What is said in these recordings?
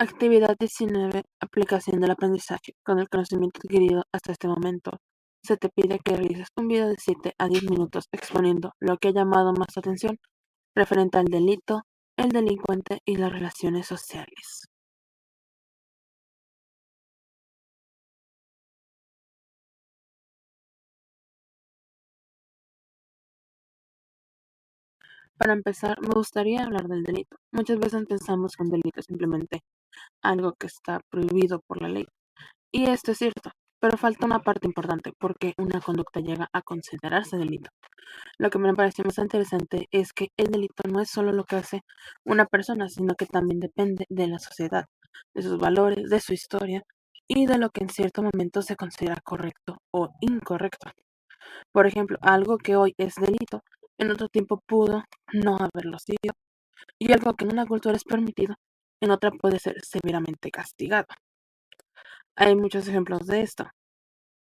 Actividad 19. Aplicación del aprendizaje. Con el conocimiento adquirido hasta este momento, se te pide que realices un video de 7 a 10 minutos exponiendo lo que ha llamado más tu atención referente al delito, el delincuente y las relaciones sociales. Para empezar, me gustaría hablar del delito. Muchas veces pensamos que un delito es simplemente algo que está prohibido por la ley. Y esto es cierto, pero falta una parte importante porque una conducta llega a considerarse delito. Lo que me pareció más interesante es que el delito no es solo lo que hace una persona, sino que también depende de la sociedad, de sus valores, de su historia y de lo que en cierto momento se considera correcto o incorrecto. Por ejemplo, algo que hoy es delito, en otro tiempo pudo no haberlo sido, y algo que en una cultura es permitido, en otra puede ser severamente castigado. Hay muchos ejemplos de esto.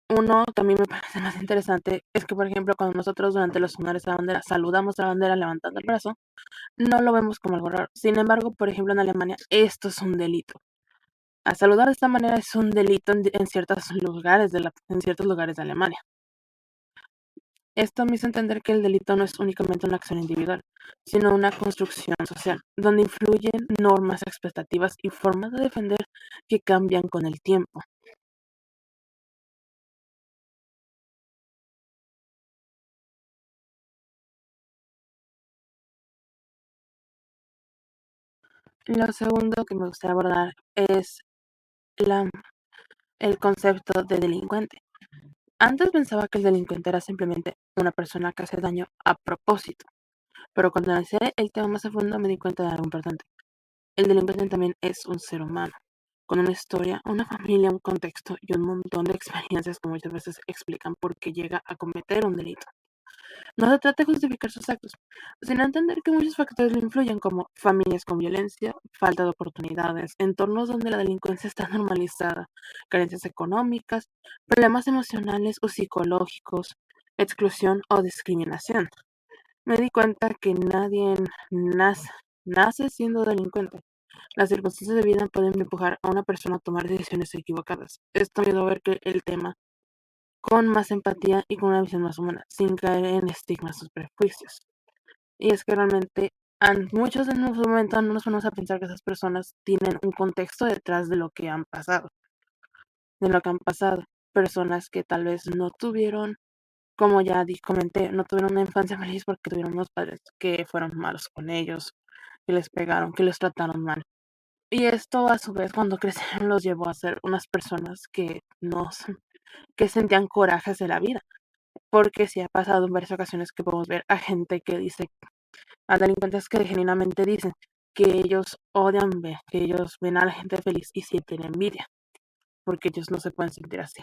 Uno que a mí me parece más interesante es que, por ejemplo, cuando nosotros durante los honores a la bandera saludamos a la bandera levantando el brazo, no lo vemos como algo raro. Sin embargo, por ejemplo, en Alemania esto es un delito. A saludar de esta manera es un delito en ciertos lugares de Alemania. Esto me hizo entender que el delito no es únicamente una acción individual, sino una construcción social, donde influyen normas, expectativas y formas de defender que cambian con el tiempo. Lo segundo que me gustaría abordar es la el concepto de delincuente. Antes pensaba que el delincuente era simplemente una persona que hace daño a propósito, pero cuando analicé el tema más a fondo me di cuenta de algo importante. El delincuente también es un ser humano, con una historia, una familia, un contexto y un montón de experiencias que muchas veces explican por qué llega a cometer un delito. No se trata de justificar sus actos, sino entender que muchos factores lo influyen, como familias con violencia, falta de oportunidades, entornos donde la delincuencia está normalizada, carencias económicas, problemas emocionales o psicológicos, exclusión o discriminación. Me di cuenta que nadie nace, nace siendo delincuente. Las circunstancias de vida pueden empujar a una persona a tomar decisiones equivocadas. Esto me ayudó a ver que el tema con más empatía y con una visión más humana, sin caer en estigmas o prejuicios. Y es que realmente muchos en su momento no nos ponemos a pensar que esas personas tienen un contexto detrás de lo que han pasado. Personas que tal vez no tuvieron, como ya comenté, no tuvieron una infancia feliz porque tuvieron unos padres que fueron malos con ellos, que les pegaron, que los trataron mal. Y esto a su vez cuando crecieron los llevó a ser unas personas que no que sentían corajes de la vida. Porque sí ha pasado en varias ocasiones que podemos ver a gente que dice, a delincuentes que genuinamente dicen que ellos odian ver, que ellos ven a la gente feliz y sienten envidia, porque ellos no se pueden sentir así.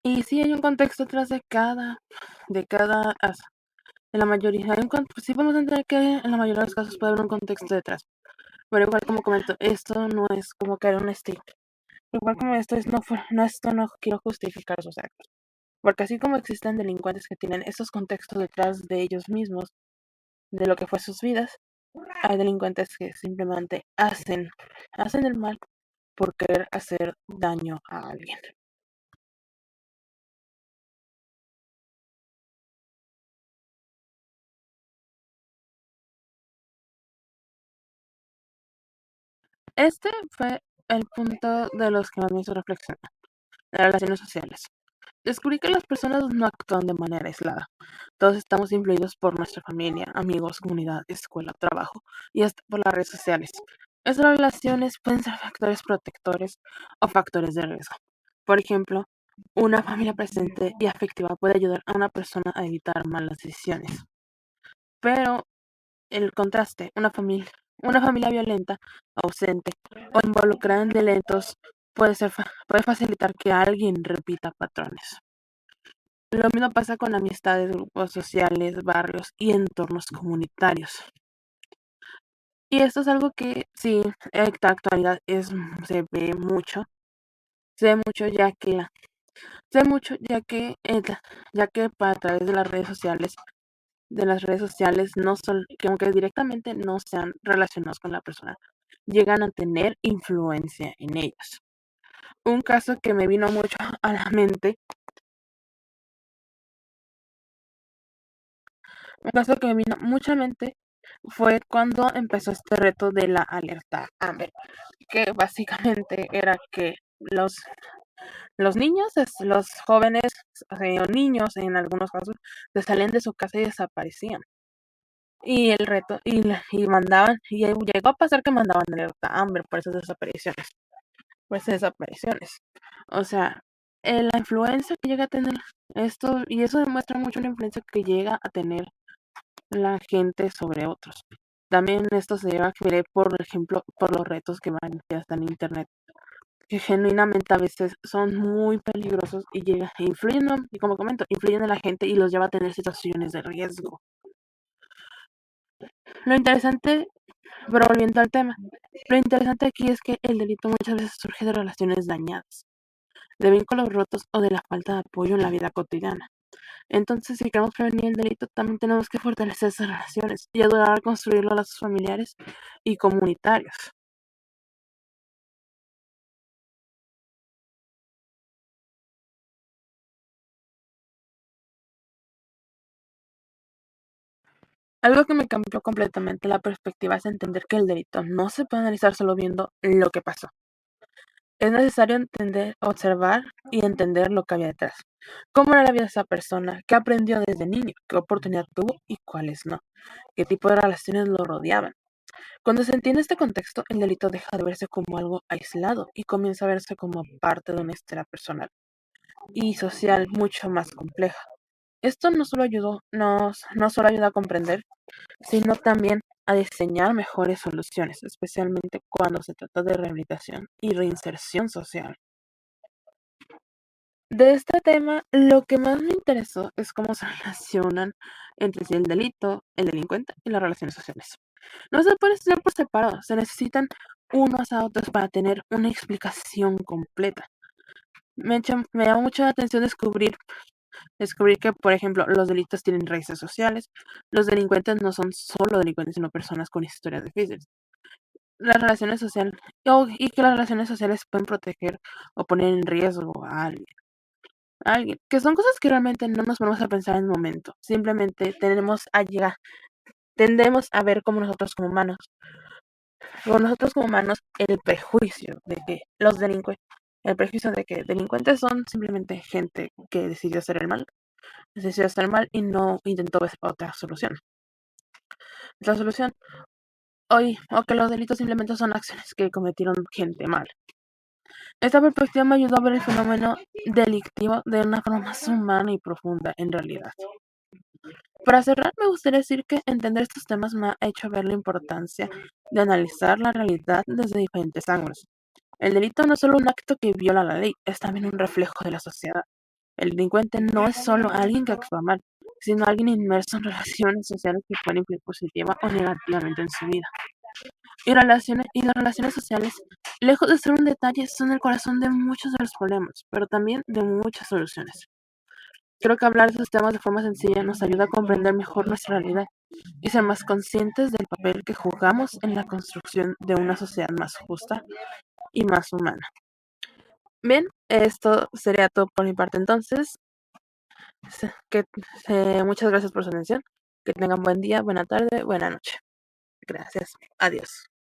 Y sí hay un contexto detrás en la mayoría, sí podemos entender que en la mayoría de los casos puede haber un contexto detrás, pero igual como comento, esto no es como caer en un estigma. Igual como esto es, esto no quiero justificar sus actos, porque así como existen delincuentes que tienen esos contextos detrás de ellos mismos, de lo que fue sus vidas, hay delincuentes que simplemente hacen el mal por querer hacer daño a alguien. Este fue el punto de los que más me hizo reflexionar, las relaciones sociales. Descubrí que las personas no actúan de manera aislada. Todos estamos influidos por nuestra familia, amigos, comunidad, escuela, trabajo y hasta por las redes sociales. Estas relaciones pueden ser factores protectores o factores de riesgo. Por ejemplo, una familia presente y afectiva puede ayudar a una persona a evitar malas decisiones. Pero el contraste, una familia violenta, ausente o involucrada en delitos puede facilitar que alguien repita patrones. Lo mismo pasa con amistades, grupos sociales, barrios y entornos comunitarios. Y esto es algo que sí, en la actualidad se ve mucho, se ve mucho ya que a través de las redes sociales no son, que aunque directamente no sean relacionados con la persona, llegan a tener influencia en ellos. Un caso que me vino mucho a la mente, un caso que me vino mucho a la mente fue cuando empezó este reto de la alerta Amber, que básicamente era que los niños, los jóvenes o niños en algunos casos, se salían de su casa y desaparecían. Y el reto, y mandaban, y llegó a pasar que mandaban alerta Amber por esas desapariciones, por esas desapariciones. O sea, la influencia que llega a tener esto, y eso demuestra mucho la influencia que llega a tener la gente sobre otros. También esto se lleva a ver, por ejemplo, por los retos que van que están en internet, que genuinamente a veces son muy peligrosos y llega, influyen, ¿no? Y como comento, influyen en la gente y los lleva a tener situaciones de riesgo. Lo interesante, pero volviendo al tema, lo interesante aquí es que el delito muchas veces surge de relaciones dañadas, de vínculos rotos o de la falta de apoyo en la vida cotidiana. Entonces, si queremos prevenir el delito, también tenemos que fortalecer esas relaciones y ayudar a construir los lazos familiares y comunitarios. Algo que me cambió completamente la perspectiva es entender que el delito no se puede analizar solo viendo lo que pasó. Es necesario entender, observar y entender lo que había detrás. Cómo era la vida de esa persona, qué aprendió desde niño, qué oportunidad tuvo y cuáles no, qué tipo de relaciones lo rodeaban. Cuando se entiende este contexto, el delito deja de verse como algo aislado y comienza a verse como parte de una historia personal y social mucho más compleja. Esto no solo ayuda a comprender, sino también a diseñar mejores soluciones, especialmente cuando se trata de rehabilitación y reinserción social. De este tema, lo que más me interesó es cómo se relacionan entre sí el delito, el delincuente y las relaciones sociales. No se pueden estudiar por separado, se necesitan unos a otros para tener una explicación completa. Me llama mucho la atención descubrir que, por ejemplo, los delitos tienen raíces sociales, los delincuentes no son solo delincuentes, sino personas con historias difíciles. Las relaciones sociales, y que las relaciones sociales pueden proteger o poner en riesgo a alguien, que son cosas que realmente no nos ponemos a pensar en el momento. Simplemente tendemos a ver como nosotros como humanos, el prejuicio de que delincuentes son simplemente gente que decidió hacer el mal y no intentó ver otra solución. La solución hoy, o que los delitos simplemente son acciones que cometieron gente mal. Esta perspectiva me ayudó a ver el fenómeno delictivo de una forma más humana y profunda en realidad. Para cerrar, me gustaría decir que entender estos temas me ha hecho ver la importancia de analizar la realidad desde diferentes ángulos. El delito no es solo un acto que viola la ley, es también un reflejo de la sociedad. El delincuente no es solo alguien que actúa mal, sino alguien inmerso en relaciones sociales que pueden influir positiva o negativamente en su vida. Y las relaciones sociales, lejos de ser un detalle, son el corazón de muchos de los problemas, pero también de muchas soluciones. Creo que hablar de estos temas de forma sencilla nos ayuda a comprender mejor nuestra realidad y ser más conscientes del papel que jugamos en la construcción de una sociedad más justa y más humana. Bien, esto sería todo por mi parte entonces. Que, muchas gracias por su atención. Que tengan buen día, buena tarde, buena noche. Gracias. Adiós.